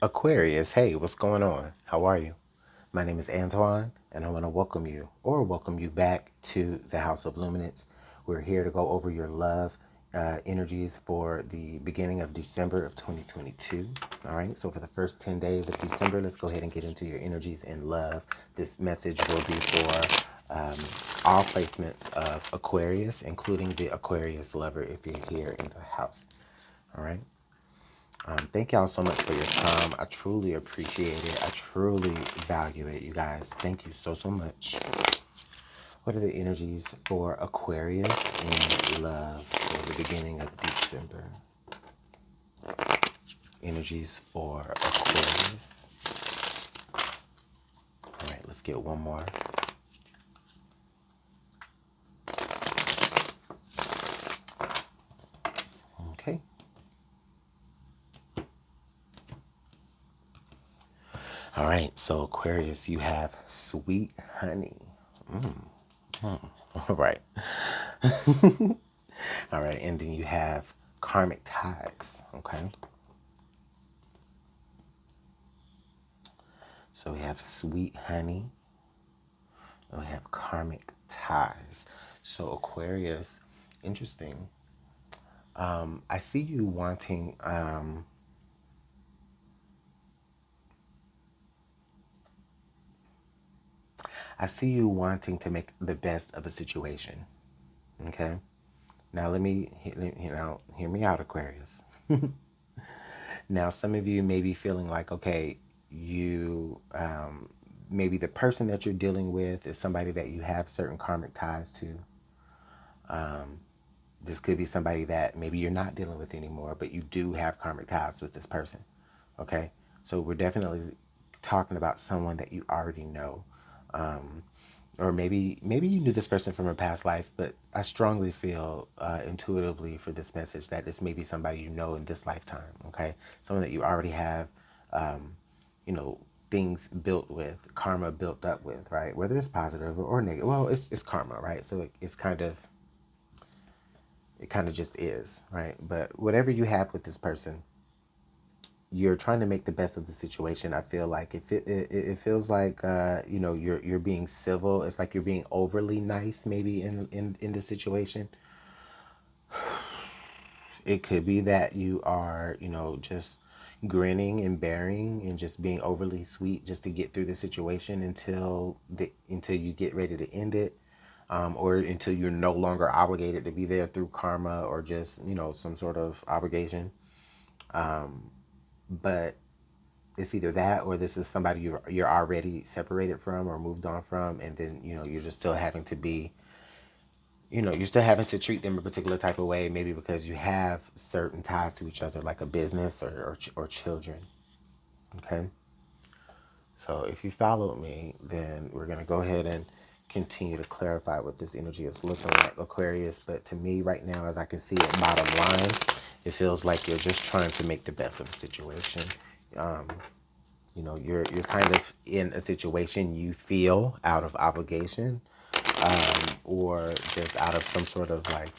Aquarius, hey, what's going on? How are you? My name is Antoine, and I want to welcome you back to the House of Luminance. We're here to go over your love energies for the beginning of December of 2022. All right, so for the first 10 days of December, let's go ahead and get into your energies and love. This message will be for all placements of Aquarius, including the Aquarius lover if you're here in the house. All right. Thank y'all so much for your time. I truly appreciate it. I truly value it, you guys. Thank you so, so much. What are the energies for Aquarius and love for the beginning of December? Energies for Aquarius. All right, let's get one more. Okay. All right, so Aquarius, you have sweet honey. All right. All right, and then you have karmic ties, okay? So we have sweet honey, and we have karmic ties. So Aquarius, interesting. I see you wanting, to make the best of a situation, okay? Now let me, hear me out, Aquarius. Now, some of you may be feeling like, okay, you, maybe the person that you're dealing with is somebody that you have certain karmic ties to. This could be somebody that maybe you're not dealing with anymore, but you do have karmic ties with this person. Okay? So we're definitely talking about someone that you already know. Or maybe you knew this person from a past life, but I strongly feel intuitively for this message that this may be somebody you know in this lifetime. Okay? Someone that you already have, you know, things built with, karma built up with, right? Whether it's positive or negative. Well, it's karma, right? So it's kind of, it kind of just is, right? But whatever you have with this person, you're trying to make the best of the situation. I feel like it feels like you know, you're being civil. It's like you're being overly nice, maybe in the situation. It could be that you are, you know, just grinning and bearing and just being overly sweet just to get through the situation until you get ready to end it. Or until you're no longer obligated to be there through karma or just, you know, some sort of obligation. But it's either that or this is somebody you're already separated from or moved on from, and then, you know, you're just still having to be, you know, you're still having to treat them a particular type of way, maybe because you have certain ties to each other, like a business or children. Okay. So if you followed me, then we're going to go ahead and continue to clarify what this energy is looking like, Aquarius. But to me right now, as I can see it, bottom line, it feels like you're just trying to make the best of the situation. You know, you're kind of in a situation you feel out of obligation, or just out of some sort of like,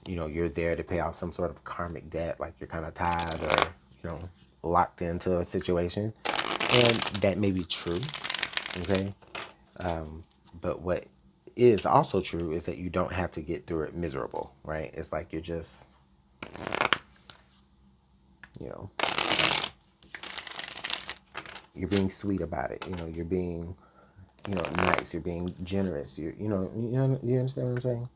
you're there to pay off some sort of karmic debt, like you're kind of tied or, you know, locked into a situation. And that may be true, okay? But what is also true is that you don't have to get through it miserable, right? It's like you're just, you know, you're being sweet about it. You know, you're being, you know, nice. You're being generous. You understand what I'm saying?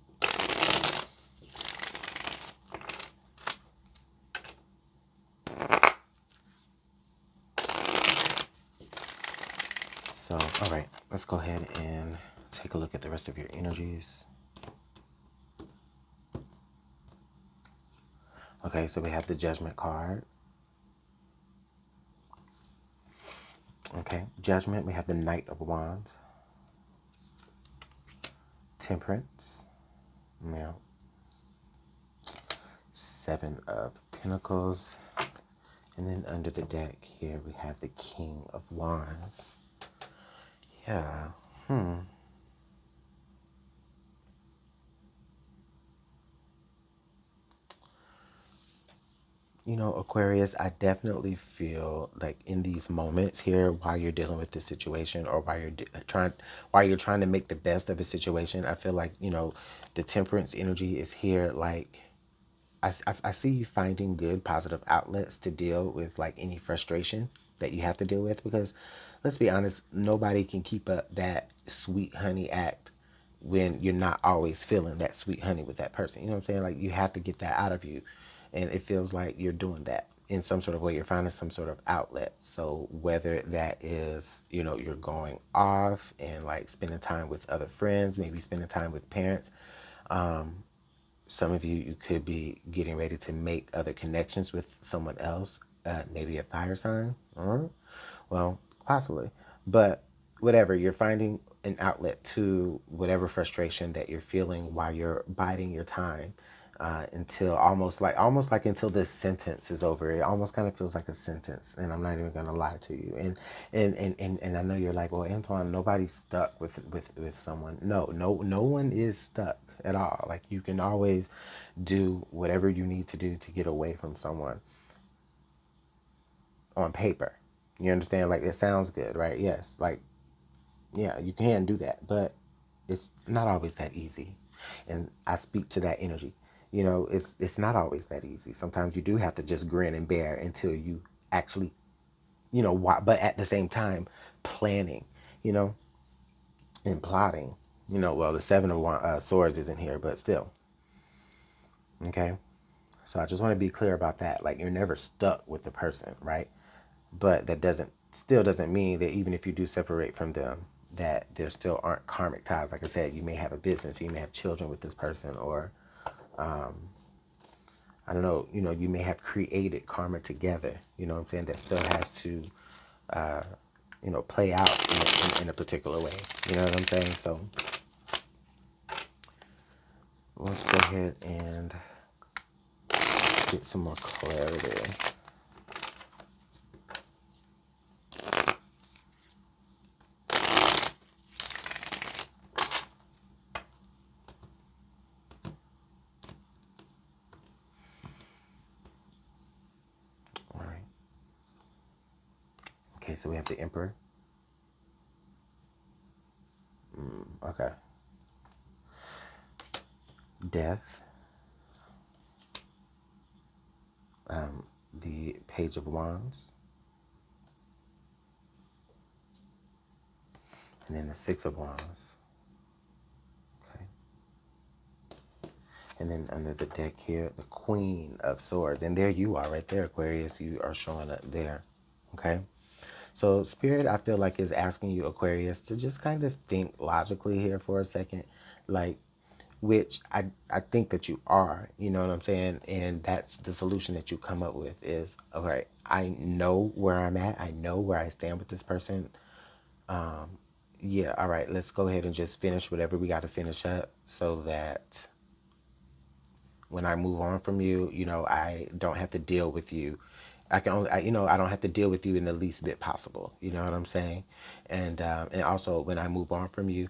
So, all right, let's go ahead and take a look at the rest of your energies. Okay, so we have the Judgment card. Okay, Judgment, we have the Knight of Wands. Temperance, now Seven of Pentacles. And then under the deck here, we have the King of Wands. Yeah, Aquarius, I definitely feel like in these moments here, while you're dealing with this situation, or while you're trying to make the best of a situation, I feel like, the temperance energy is here. Like, I see you finding good positive outlets to deal with like any frustration that you have to deal with, because let's be honest, nobody can keep up that sweet honey act when you're not always feeling that sweet honey with that person. You know what I'm saying? Like, you have to get that out of you, and it feels like you're doing that in some sort of way. You're finding some sort of outlet. So whether that is, you're going off and like spending time with other friends, maybe spending time with parents. Some of you could be getting ready to make other connections with someone else, maybe a fire sign. Well, possibly. But whatever, you're finding an outlet to whatever frustration that you're feeling while you're biding your time, until almost like until this sentence is over. It almost kind of feels like a sentence, and I'm not even gonna lie to you. And I know you're like, well, Antoine, nobody's stuck with someone. No one is stuck at all. Like, you can always do whatever you need to do to get away from someone on paper. You understand? Like, it sounds good, right? Yes. Like, yeah, you can do that, but it's not always that easy. And I speak to that energy. It's not always that easy. Sometimes you do have to just grin and bear until you actually, but at the same time, planning, you know, and plotting. Well, the seven of swords isn't here, but still, okay. So I just want to be clear about that. Like, you're never stuck with the person, right? But that doesn't mean that even if you do separate from them, that there still aren't karmic ties. Like I said, you may have a business, you may have children with this person, or I don't know, you may have created karma together. You know what I'm saying? That still has to, play out in a particular way. You know what I'm saying? So let's go ahead and get some more clarity. All right. Okay, so we have the Emperor. Okay. Death. The Page of Wands. And then the Six of Wands. Okay. And then under the deck here, the Queen of Swords. And there you are right there, Aquarius. You are showing up there. Okay. So Spirit, I feel like, is asking you, Aquarius, to just kind of think logically here for a second. Like, which I think that you are, you know what I'm saying? And that's the solution that you come up with is, okay, I know where I'm at. I know where I stand with this person. Yeah, all right, let's go ahead and just finish whatever we got to finish up, so that when I move on from you, I don't have to deal with you. I don't have to deal with you in the least bit possible. You know what I'm saying? And also, when I move on from you,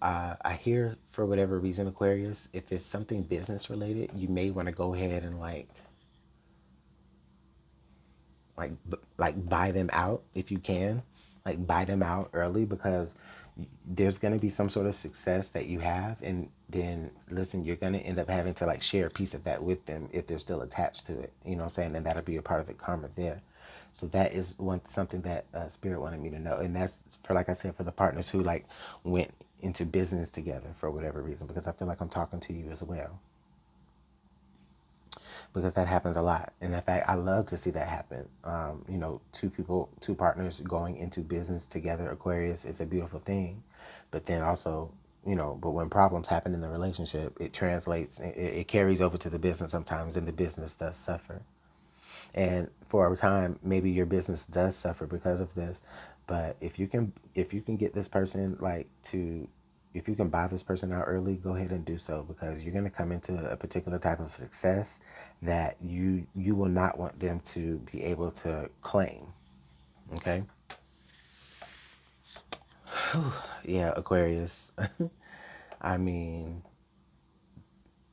I hear, for whatever reason, Aquarius, if it's something business related, you may want to go ahead and like buy them out if you can, like buy them out early, because there's going to be some sort of success that you have, and then listen, you're going to end up having to like share a piece of that with them if they're still attached to it, you know what I'm saying? And that'll be a part of the karma there. So that is something that Spirit wanted me to know, and that's for, like I said, for the partners who like went into business together for whatever reason, because I feel like I'm talking to you as well, because that happens a lot. And in fact, I love to see that happen. Two partners going into business together, Aquarius, is a beautiful thing. But then also, but when problems happen in the relationship, it translates, it carries over to the business sometimes, and the business does suffer. And for a time, maybe your business does suffer because of this. But if you can get this person if you can buy this person out early, go ahead and do so, because you're going to come into a particular type of success that you will not want them to be able to claim. Okay. Yeah, Aquarius. I mean,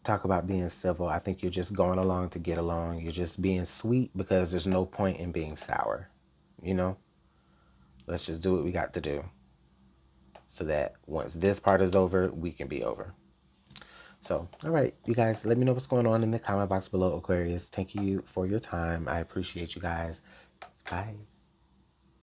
talk about being civil. I think you're just going along to get along. You're just being sweet because there's no point in being sour. You know, let's just do what we got to do so that once this part is over, we can be over. So, all right, you guys, let me know what's going on in the comment box below, Aquarius. Thank you for your time. I appreciate you guys. Bye.